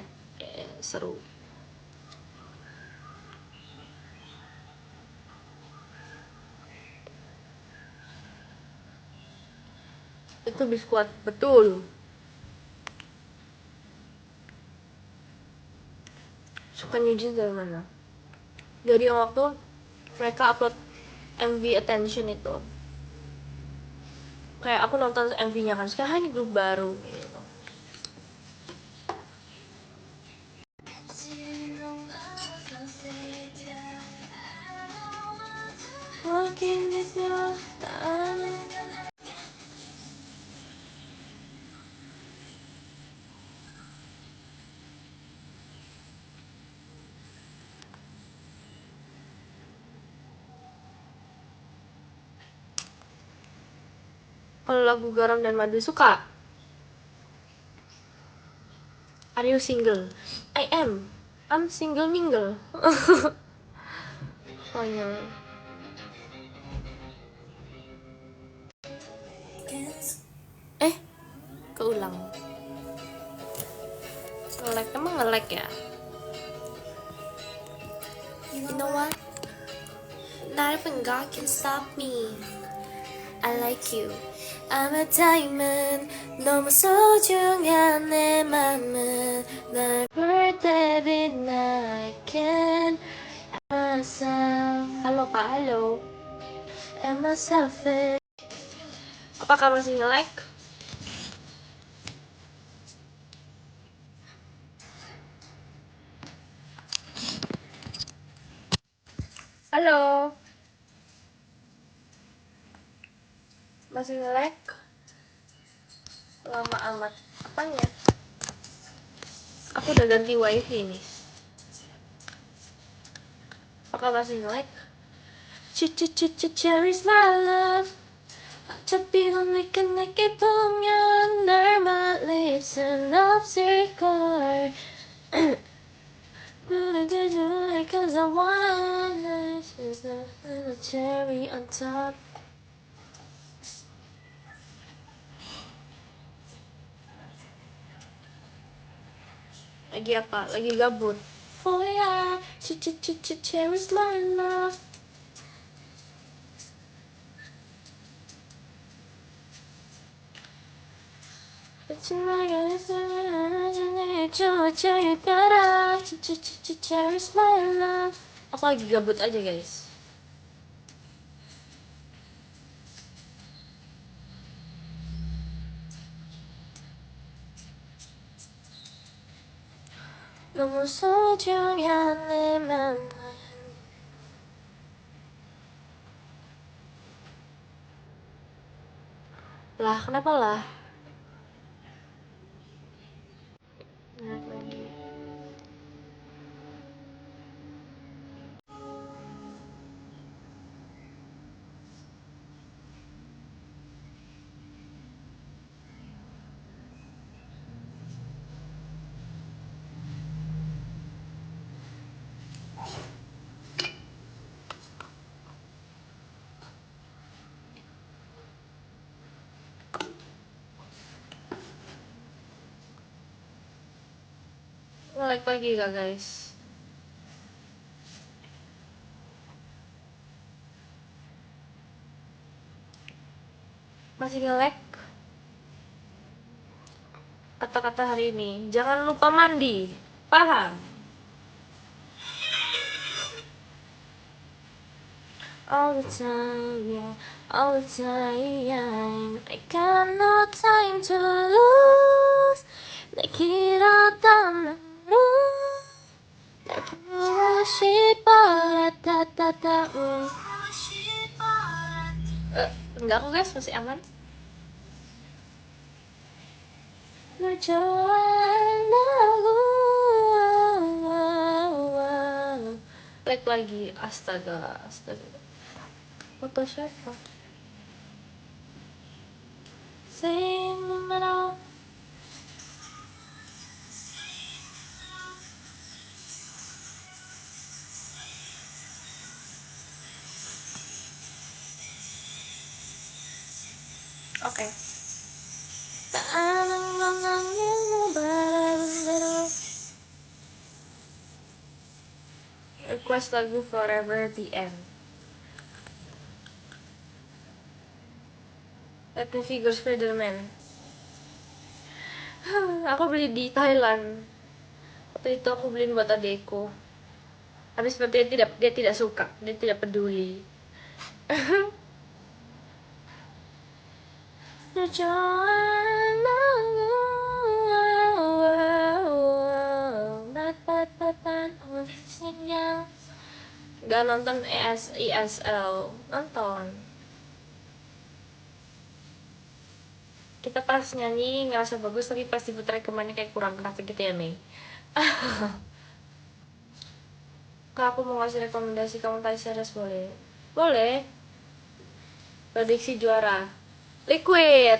Speaker 1: Seru. Itu biskuat betul. Suka New Jeans dari mana? Dari waktu mereka upload MV Attention itu, kayak aku nonton MV-nya kan, sekarang ini grup baru gitu. Kalau lagu Garam dan Madu suka. Are you single? I am. I'm single mingle. Oh, yeah. Keulang. Nge-lag, emang nge-lag ya? You know what? Not even God can stop me. I like you. I'm a diamond. 너무 소중한 내 맘은 날 볼 때마다 I can't myself. Halo Kak, halo. Am I selfish? Apakah masih nge-lag? Halo. Masih nge-lag? Lama amat. Apanya? Aku udah ganti wifi nih. Apakah masih nge-lag? Cherish my love. 어차피 넌 내게 보면 널만 listen 없을걸. Cause I wanna this a cherry on top. Lagi apa? Lagi gabut. Oh yeah, cherish my love. Cherish my love. Aku lagi gabut aja guys. 너무 소중한 내 맘. Lah, kenapa lah? Nah, lagi. Nge-lag lagi gak guys? Masih nge-lag? Kata-kata hari ini, jangan lupa mandi. Paham? All the time, yeah, all the time. I got no time to lose. 내 길었던 하루 날 보고 싶어. 따따따. Enggak kok guys, masih aman. 널 좋아한다고. Like lagi, astaga, astaga. Foto siapa? Saying it all. Oke. Request lagu Forever the End. Let me figure Spiderman. Aku beli di Thailand. Waktu itu aku beliin buat adekku. Tapi sepertinya dia tidak suka, dia tidak peduli. Gak nonton ESL, nonton. Kita pas nyanyi ngerasa bagus, tapi pas diputar kemana kayak kurang keras gitu ya Mei. Kak, aku mau ngasih rekomendasi kamu tadi series boleh? Boleh. Prediksi juara Liquid.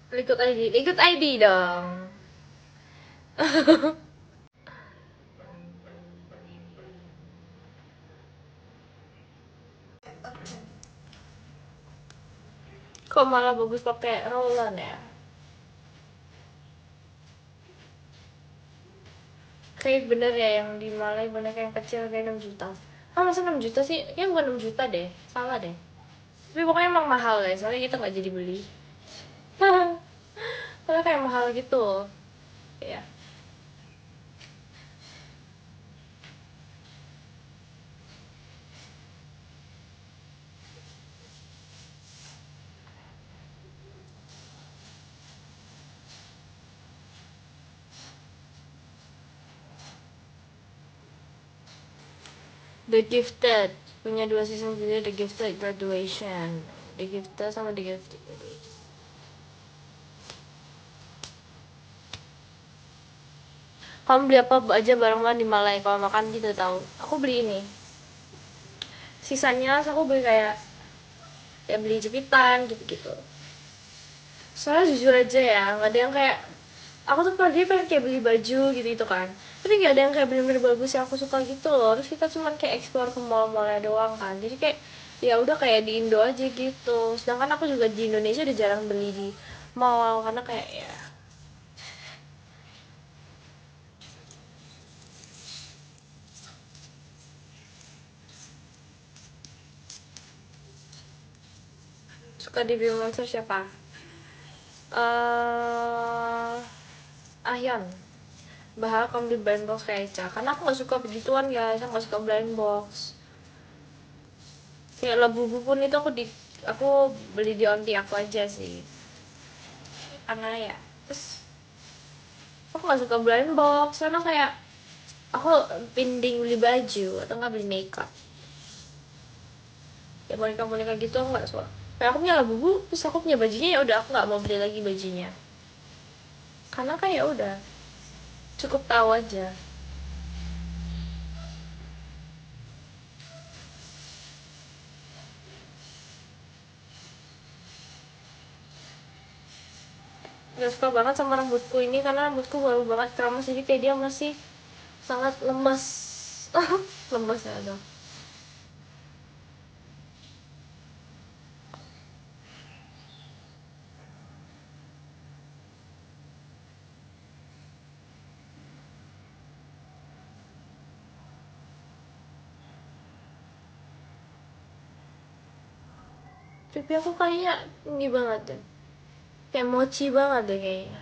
Speaker 1: Ikut ID dong. Kok malah bagus pakai roller ya? Kayak bener ya yang di Malay bener yang kecil kayak 6 juta. Ah masa 6 juta sih? Kayaknya bukan 6 juta deh. Salah deh. Tapi pokoknya emang mahal ya, soalnya kita nggak jadi beli. Soalnya kayak mahal gitu. Ya. The Gifted punya 2 season jadi The Gifted Graduation, The Gifted sama The Gifted. Kamu beli apa aja barang di Malay kalau makan gitu tahu? Aku beli ini. Sisanya aku beli kayak beli jepitan gitu-gitu. Soalnya jujur aja ya, nggak ada yang kayak aku tuh tadi pengen kayak beli baju gitu kan, tapi nggak ada yang kayak bener-bener bagus yang aku suka gitu loh. Terus kita cuman kayak explore ke mall-mallnya doang kan, jadi kayak ya udah kayak di Indo aja gitu. Sedangkan aku juga di Indonesia udah jarang beli di mall karena kayak ya suka di Bimo Monster siapa? Ahyon. Bahal kamu di blind box kayak Eca, karena aku nggak suka begituan guys, aku nggak suka blind box. Kayak labu pun itu aku beli di onti aku aja sih, karena ya terus aku nggak suka blind box karena kayak aku pending beli baju atau nggak beli makeup ya, boneka-boneka gitu aku nggak suka. Kayak aku punya labu terus aku punya bajunya, ya udah aku nggak mau beli lagi bajunya karena kayak ya udah cukup tahu aja. Gak suka banget sama rambutku ini karena rambutku baru banget keramas, jadi kayak dia masih sangat lemas. Lemas ya dong. Pipi aku kayaknya ini banget deh, kayak mochi banget deh kayaknya.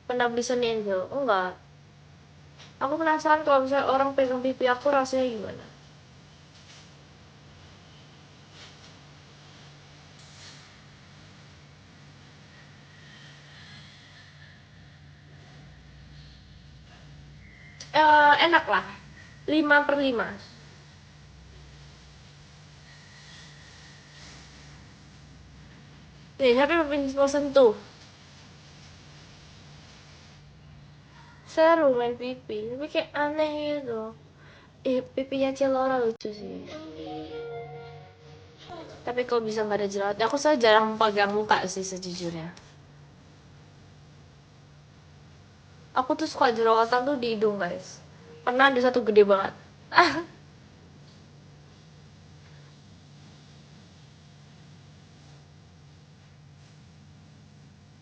Speaker 1: Pernah beli Sunny Angel? Enggak. Aku penasaran kalau misalnya orang pegang pipi aku rasanya gimana. Enak lah, 5/5. Nih siapa yang mau sentuh? Seru main pipi tapi kayak aneh gitu. Pipinya Cilora lucu sih, tapi kalau bisa nggak ada jerawat aku selalu jarang pegang muka sih sejujurnya. Aku tuh suka jerawatan tuh di hidung guys, pernah ada satu gede banget.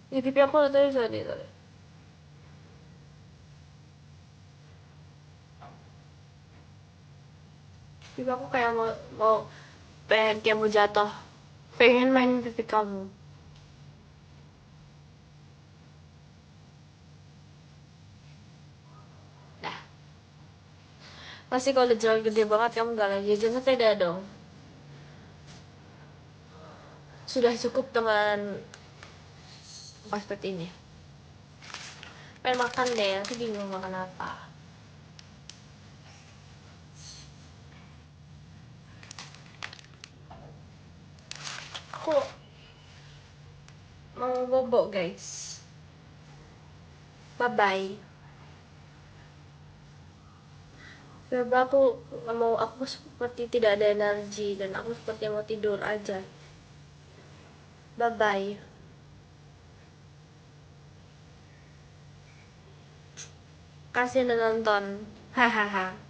Speaker 1: Di pipi aku udah tadi. Pipi aku kayak mau pengen kayak mau jatuh, pengen main pipi kamu. Nah, pasti kalau udah jerawat gede banget kamu gak lagi jajan tidak dong. Sudah cukup dengan paspet ini. Pengen makan deh, nanti bingung makan apa. Aku mau bobo guys. Bye bye. Karena aku seperti tidak ada energi dan aku seperti mau tidur aja. Bye bye. Makasih udah nonton. Hahaha.